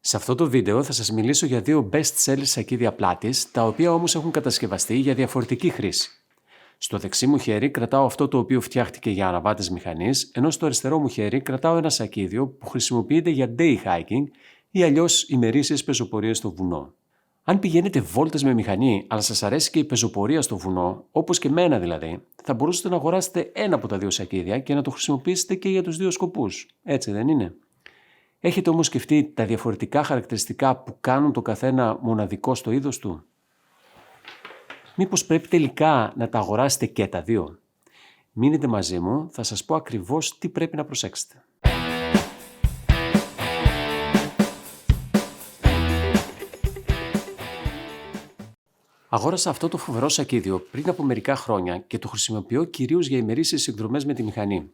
Σε αυτό το βίντεο θα σας μιλήσω για δύο best-seller σακίδια πλάτης, τα οποία όμως έχουν κατασκευαστεί για διαφορετική χρήση. Στο δεξί μου χέρι κρατάω αυτό το οποίο φτιάχτηκε για αναβάτες μηχανής, ενώ στο αριστερό μου χέρι κρατάω ένα σακίδιο που χρησιμοποιείται για day hiking ή αλλιώς ημερήσιες πεζοπορίες στο βουνό. Αν πηγαίνετε βόλτες με μηχανή, αλλά σας αρέσει και η πεζοπορία στο βουνό, όπως και εμένα δηλαδή, θα μπορούσατε να αγοράσετε ένα από τα δύο σακίδια και να το χρησιμοποιήσετε και για τους δύο σκοπούς. Έτσι δεν είναι? Έχετε όμως σκεφτεί τα διαφορετικά χαρακτηριστικά που κάνουν το καθένα μοναδικό στο είδος του? Μήπως πρέπει τελικά να τα αγοράσετε και τα δύο? Μείνετε μαζί μου, θα σας πω ακριβώς τι πρέπει να προσέξετε. Αγόρασα αυτό το φοβερό σακίδιο πριν από μερικά χρόνια και το χρησιμοποιώ κυρίως για ημερήσιες εκδρομές με τη μηχανή.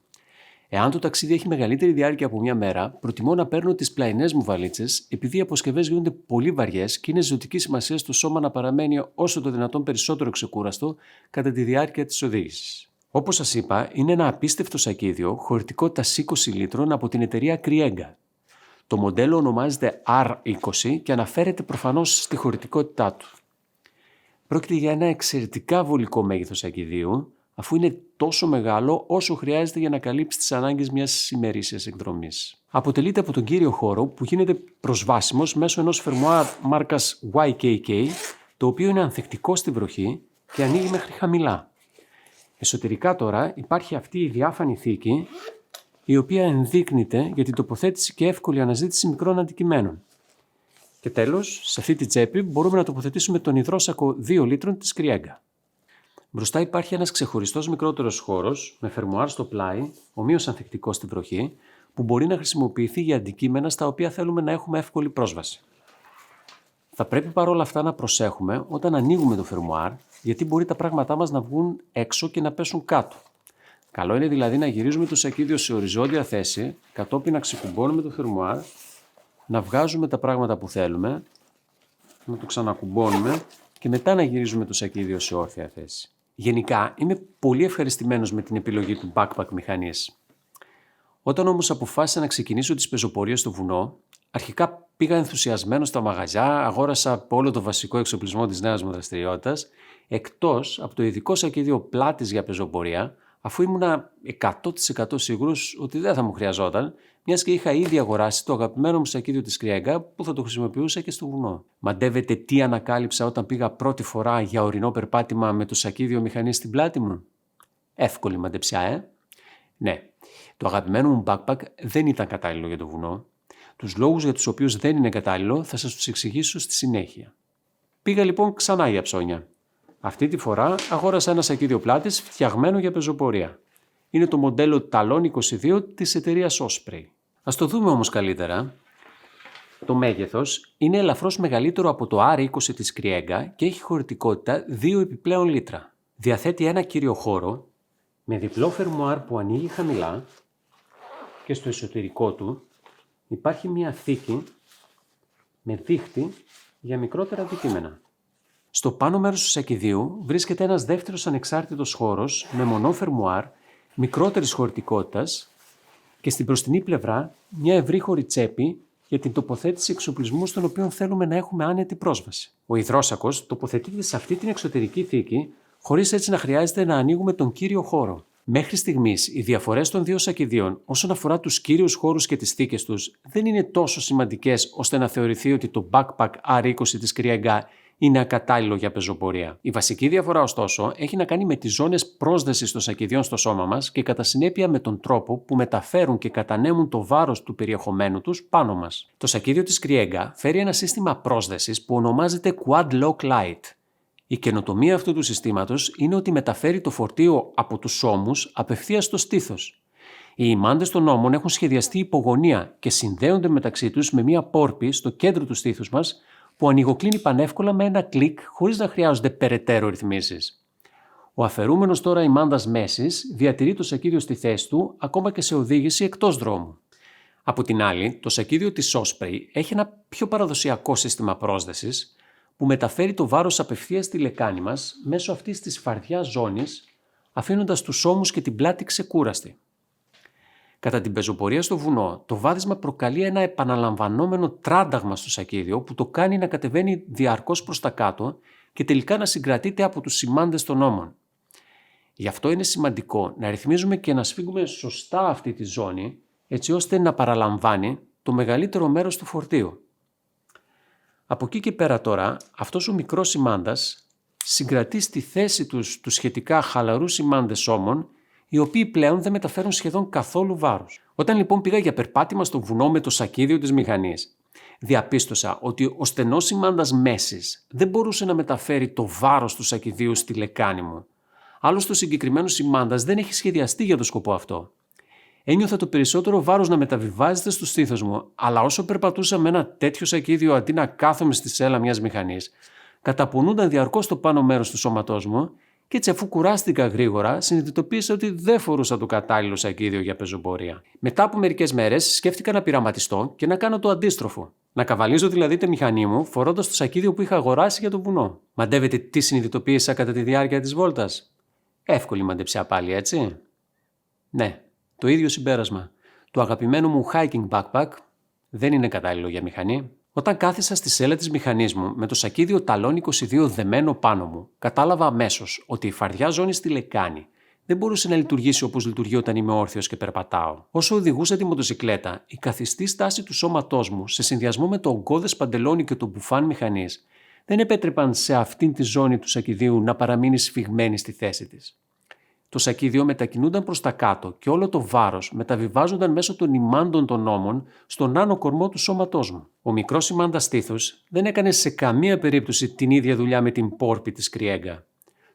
Εάν το ταξίδι έχει μεγαλύτερη διάρκεια από μια μέρα, προτιμώ να παίρνω τις πλαϊνές μου βαλίτσες, επειδή οι αποσκευές γίνονται πολύ βαριές και είναι ζωτική σημασία στο σώμα να παραμένει όσο το δυνατόν περισσότερο ξεκούραστο κατά τη διάρκεια της οδήγησης. Όπως σας είπα, είναι ένα απίστευτο σακίδιο χωρητικότητας 20 λίτρων από την εταιρεία Kriega. Το μοντέλο ονομάζεται R20 και αναφέρεται προφανώς στη χωρητικότητά του. Πρόκειται για ένα εξαιρετικά βολικό μέγεθος σακιδίου, αφού είναι τόσο μεγάλο όσο χρειάζεται για να καλύψει τις ανάγκες μιας ημερήσιας εκδρομής. Αποτελείται από τον κύριο χώρο που γίνεται προσβάσιμος μέσω ενός φερμουάρ μάρκας YKK, το οποίο είναι ανθεκτικό στη βροχή και ανοίγει μέχρι χαμηλά. Εσωτερικά τώρα υπάρχει αυτή η διάφανη θήκη, η οποία ενδείκνυται για την τοποθέτηση και εύκολη αναζήτηση μικρών αντικειμένων. Και τέλος, σε αυτή τη τσέπη μπορούμε να τοποθετήσουμε τον υδρόσακο 2 λίτρων της Kriega. Μπροστά υπάρχει ένας ξεχωριστός μικρότερος χώρος με φερμουάρ στο πλάι, ομοίως ανθεκτικό στη βροχή, που μπορεί να χρησιμοποιηθεί για αντικείμενα στα οποία θέλουμε να έχουμε εύκολη πρόσβαση. Θα πρέπει παρόλα αυτά να προσέχουμε όταν ανοίγουμε το φερμουάρ, γιατί μπορεί τα πράγματά μας να βγουν έξω και να πέσουν κάτω. Καλό είναι δηλαδή να γυρίζουμε το σακίδιο σε οριζόντια θέση, κατόπιν να ξεκουμπώνουμε το φερμουάρ, να βγάζουμε τα πράγματα που θέλουμε, να το ξανακουμπώνουμε και μετά να γυρίζουμε το σακίδιο σε όρθια θέση. Γενικά είμαι πολύ ευχαριστημένος με την επιλογή του backpack μηχανής. Όταν όμως αποφάσισα να ξεκινήσω τις πεζοπορίες στο βουνό, αρχικά πήγα ενθουσιασμένος στα μαγαζιά, αγόρασα όλο το βασικό εξοπλισμό της νέας μου δραστηριότητας, εκτός από το ειδικό σακίδιο πλάτης για πεζοπορία, αφού ήμουνα 100% σίγουρος ότι δεν θα μου χρειαζόταν, μιας και είχα ήδη αγοράσει το αγαπημένο μου σακίδιο της Kriega που θα το χρησιμοποιούσα και στο βουνό. Μαντεύετε τι ανακάλυψα όταν πήγα πρώτη φορά για ορεινό περπάτημα με το σακίδιο μηχανή στην πλάτη μου? Εύκολη μαντεψιά, Ναι, το αγαπημένο μου backpack δεν ήταν κατάλληλο για το βουνό. Τους λόγους για τους οποίους δεν είναι κατάλληλο θα σας τους εξηγήσω στη συνέχεια. Πήγα λοιπόν ξανά για ψώνια. Αυτή τη φορά αγόρασα ένα σακίδιο πλάτης φτιαγμένο για πεζοπορία. Είναι το μοντέλο Talon 22 της εταιρείας Osprey. Ας το δούμε όμως καλύτερα. Το μέγεθος είναι ελαφρώς μεγαλύτερο από το R20 της Kriega και έχει χωρητικότητα 2 επιπλέον λίτρα. Διαθέτει ένα κύριο χώρο με διπλό φερμουάρ που ανοίγει χαμηλά και στο εσωτερικό του υπάρχει μια θήκη με δίχτυ για μικρότερα αντικείμενα. Στο πάνω μέρος του σακιδίου βρίσκεται ένας δεύτερος ανεξάρτητος χώρος με μονό φερμουάρ μικρότερης χωρητικότητας και στην μπροστινή πλευρά μια ευρύχωρη τσέπη για την τοποθέτηση εξοπλισμού στον οποίο θέλουμε να έχουμε άνετη πρόσβαση. Ο υδρόσακος τοποθετείται σε αυτή την εξωτερική θήκη χωρίς έτσι να χρειάζεται να ανοίγουμε τον κύριο χώρο. Μέχρι στιγμής, οι διαφορές των δύο σακιδίων όσον αφορά τους κύριους χώρους και τις θήκες τους δεν είναι τόσο σημαντικές ώστε να θεωρηθεί ότι το backpack R20 της Kriega είναι ακατάλληλο για πεζοπορία. Η βασική διαφορά, ωστόσο, έχει να κάνει με τις ζώνες πρόσδεσης των σακιδιών στο σώμα μας και κατά συνέπεια με τον τρόπο που μεταφέρουν και κατανέμουν το βάρος του περιεχομένου τους πάνω μας. Το σακίδιο της Kriega φέρει ένα σύστημα πρόσδεσης που ονομάζεται Quad Lock Light. Η καινοτομία αυτού του συστήματος είναι ότι μεταφέρει το φορτίο από τους ώμους απευθείας στο στήθος. Οι ημάντες των ώμων έχουν σχεδιαστεί υπογωνία και συνδέονται μεταξύ τους με μια πόρπη στο κέντρο του στήθους μας που ανοιγοκλίνει πανεύκολα με ένα κλικ χωρίς να χρειάζονται περαιτέρω ρυθμίσεις. Ο αφαιρούμενος τώρα ημάντας μέσης διατηρεί το σακίδιο στη θέση του ακόμα και σε οδήγηση εκτός δρόμου. Από την άλλη, το σακίδιο της Osprey έχει ένα πιο παραδοσιακό σύστημα πρόσδεσης που μεταφέρει το βάρος απευθείας στη λεκάνη μας μέσω αυτής της φαρδιάς ζώνης, αφήνοντας τους ώμους και την πλάτη ξεκούραστη. Κατά την πεζοπορία στο βουνό, το βάδισμα προκαλεί ένα επαναλαμβανόμενο τράνταγμα στο σακίδιο που το κάνει να κατεβαίνει διαρκώς προς τα κάτω και τελικά να συγκρατείται από τους σημάντες των ώμων. Γι' αυτό είναι σημαντικό να ρυθμίζουμε και να σφίγγουμε σωστά αυτή τη ζώνη, έτσι ώστε να παραλαμβάνει το μεγαλύτερο μέρος του φορτίου. Από εκεί και πέρα τώρα, αυτός ο μικρός σημάντας συγκρατεί στη θέση τους σχετικά χαλαρούς σημάντες ώμων, οι οποίοι πλέον δεν μεταφέρουν σχεδόν καθόλου βάρος. Όταν λοιπόν πήγα για περπάτημα στο βουνό με το σακίδιο της μηχανής, διαπίστωσα ότι ο στενός σημάντας μέσης δεν μπορούσε να μεταφέρει το βάρος του σακιδίου στη λεκάνη μου. Άλλωστε ο συγκεκριμένος σημάντας δεν έχει σχεδιαστεί για το σκοπό αυτό. Ένιωθα το περισσότερο βάρος να μεταβιβάζεται στο στήθος μου, αλλά όσο περπατούσα με ένα τέτοιο σακίδιο αντί να κάθομαι στη σέλα μιας μηχανής, καταπονούνταν διαρκώς το πάνω μέρος του σώματός μου και έτσι, αφού κουράστηκα γρήγορα, συνειδητοποίησα ότι δεν φορούσα το κατάλληλο σακίδιο για πεζοπορία. Μετά από μερικές μέρες, σκέφτηκα να πειραματιστώ και να κάνω το αντίστροφο. Να καβαλίζω δηλαδή τη μηχανή μου φορώντας το σακίδιο που είχα αγοράσει για το βουνό. Μαντεύετε τι συνειδητοποίησα κατά τη διάρκεια της βόλτας? Εύκολη μαντεψιά πάλι, έτσι? Ναι, το ίδιο συμπέρασμα. Το αγαπημένο μου hiking backpack δεν είναι κατάλληλο για μηχανή. Όταν κάθισα στη σέλα της μηχανής μου με το σακίδιο ταλόν 22 δεμένο πάνω μου, κατάλαβα αμέσως ότι η φαρδιά ζώνη στη λεκάνη δεν μπορούσε να λειτουργήσει όπως λειτουργεί όταν είμαι όρθιος και περπατάω. Όσο οδηγούσα τη μοτοσικλέτα, η καθιστή στάση του σώματός μου σε συνδυασμό με το ογκώδες παντελόνι και το μπουφάν μηχανής δεν επέτρεπαν σε αυτήν τη ζώνη του σακιδίου να παραμείνει σφιγμένη στη θέση της. Το σακίδιο μετακινούνταν προς τα κάτω και όλο το βάρος μεταβιβάζονταν μέσω των ημάντων των ώμων στον άνω κορμό του σώματός μου. Ο μικρός σημάντας στήθους δεν έκανε σε καμία περίπτωση την ίδια δουλειά με την πόρπη της Κριέγκα.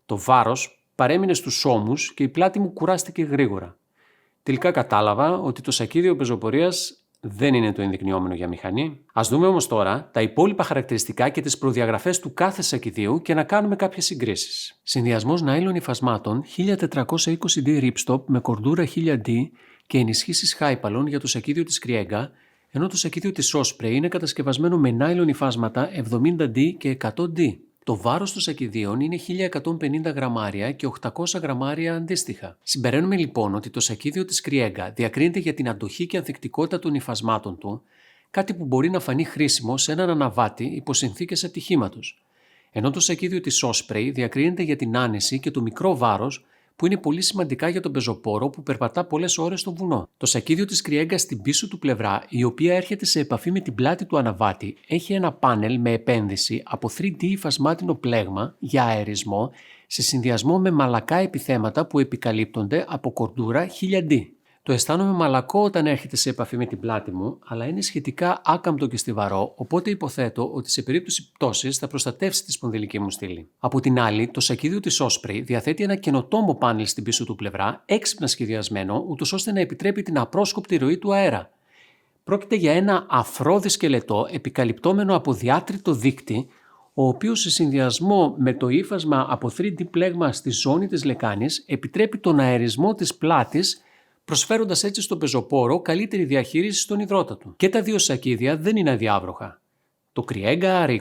Το βάρος παρέμεινε στους ώμους και η πλάτη μου κουράστηκε γρήγορα. Τελικά κατάλαβα ότι το σακίδιο πεζοπορίας δεν είναι το ενδεικνυόμενο για μηχανή. Ας δούμε όμως τώρα τα υπόλοιπα χαρακτηριστικά και τις προδιαγραφές του κάθε σακιδίου και να κάνουμε κάποιες συγκρίσεις. Συνδυασμός νάιλον υφασμάτων 1420D ripstop με κορδούρα 1000D και ενισχύσεις χάιπαλων για το σακίδιο της Κριέγκα, ενώ το σακίδιο της Osprey είναι κατασκευασμένο με νάιλον υφάσματα 70D και 100D. Το βάρος των σακιδίων είναι 1150 γραμμάρια και 800 γραμμάρια αντίστοιχα. Συμπεραίνουμε λοιπόν ότι το σακίδιο της Κριέγκα διακρίνεται για την αντοχή και ανθεκτικότητα των υφασμάτων του, κάτι που μπορεί να φανεί χρήσιμο σε έναν αναβάτη υπό συνθήκες ατυχήματος. Ενώ το σακίδιο της Osprey διακρίνεται για την άνεση και το μικρό βάρος, που είναι πολύ σημαντικά για τον πεζοπόρο που περπατά πολλές ώρες στο βουνό. Το σακίδιο της Κριέγκα στην πίσω του πλευρά, η οποία έρχεται σε επαφή με την πλάτη του αναβάτη, έχει ένα πάνελ με επένδυση από 3D υφασμάτινο πλέγμα για αερισμό σε συνδυασμό με μαλακά επιθέματα που επικαλύπτονται από κορδούρα 1000D. Το αισθάνομαι μαλακό όταν έρχεται σε επαφή με την πλάτη μου, αλλά είναι σχετικά άκαμπτο και στιβαρό, οπότε υποθέτω ότι σε περίπτωση πτώσης θα προστατεύσει τη σπονδυλική μου στήλη. Από την άλλη, το σακίδιο της Osprey διαθέτει ένα καινοτόμο πάνελ στην πίσω του πλευρά, έξυπνα σχεδιασμένο, ούτως ώστε να επιτρέπει την απρόσκοπτη ροή του αέρα. Πρόκειται για ένα αφρόδη σκελετό επικαλυπτόμενο από διάτριτο δείκτη, ο οποίος σε συνδυασμό με το ύφασμα από 3D πλέγμα στη ζώνη της λεκάνης επιτρέπει τον αερισμό της πλάτης, προσφέροντας έτσι στον πεζοπόρο καλύτερη διαχείριση στον υδρότα του. Και τα δύο σακίδια δεν είναι αδιάβροχα. Το Κριέγκα R20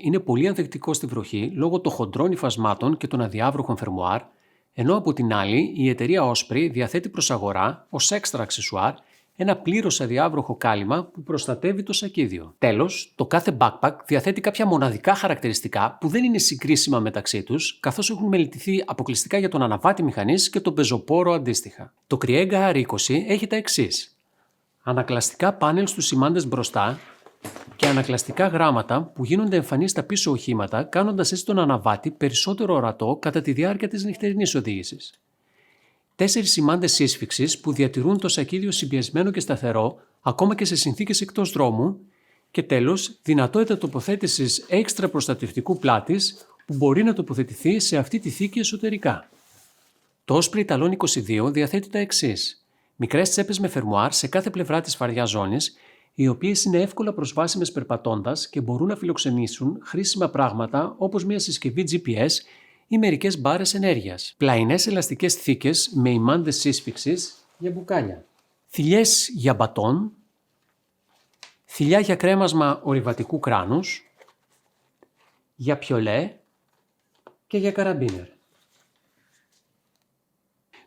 είναι πολύ ανθεκτικό στη βροχή λόγω των χοντρών υφασμάτων και των αδιάβροχων φερμουάρ, ενώ από την άλλη η εταιρεία Osprey διαθέτει προς αγορά ως έξτρα αξεσουάρ ένα πλήρως αδιάβροχο κάλυμα που προστατεύει το σακίδιο. Τέλος, το κάθε backpack διαθέτει κάποια μοναδικά χαρακτηριστικά που δεν είναι συγκρίσιμα μεταξύ τους, καθώς έχουν μελετηθεί αποκλειστικά για τον αναβάτη μηχανής και τον πεζοπόρο αντίστοιχα. Το Κριέγκα R20 έχει τα εξής: ανακλαστικά πάνελ στους σημάντες μπροστά και ανακλαστικά γράμματα που γίνονται εμφανή στα πίσω οχήματα, κάνοντας έτσι τον αναβάτη περισσότερο ορατό κατά τη διάρκεια της νυχτερινής οδήγησης. 4 σημάντες σύσφυξης που διατηρούν το σακίδιο συμπιεσμένο και σταθερό ακόμα και σε συνθήκες εκτός δρόμου και τέλος δυνατότητα τοποθέτησης έξτρα προστατευτικού πλάτης που μπορεί να τοποθετηθεί σε αυτή τη θήκη εσωτερικά. Το Osprey ταλόν 22 διαθέτει τα εξής: μικρές τσέπες με φερμουάρ σε κάθε πλευρά της φαρδιάς ζώνης, οι οποίες είναι εύκολα προσβάσιμες περπατώντας και μπορούν να φιλοξενήσουν χρήσιμα πράγματα όπως μια συσκευή GPS ή μερικές μπάρες ενέργειας. Πλαϊνές ελαστικές θήκες με ημάντες σύσφυξης για μπουκάλια. Θηλιές για μπατόν. Θηλιά για κρέμασμα ορειβατικού κράνους. Για πιολέ και για καραμπίνερ.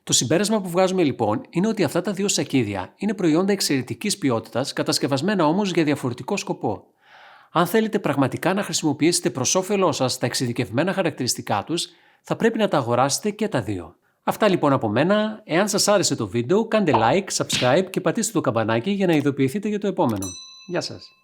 Το συμπέρασμα που βγάζουμε λοιπόν είναι ότι αυτά τα δύο σακίδια είναι προϊόντα εξαιρετικής ποιότητας, κατασκευασμένα όμως για διαφορετικό σκοπό. Αν θέλετε πραγματικά να χρησιμοποιήσετε προς όφελό σας τα εξειδικευμένα χαρακτηριστικά τους, θα πρέπει να τα αγοράσετε και τα δύο. Αυτά λοιπόν από μένα. Εάν σας άρεσε το βίντεο, κάντε like, subscribe και πατήστε το καμπανάκι για να ειδοποιηθείτε για το επόμενο. Γεια σας!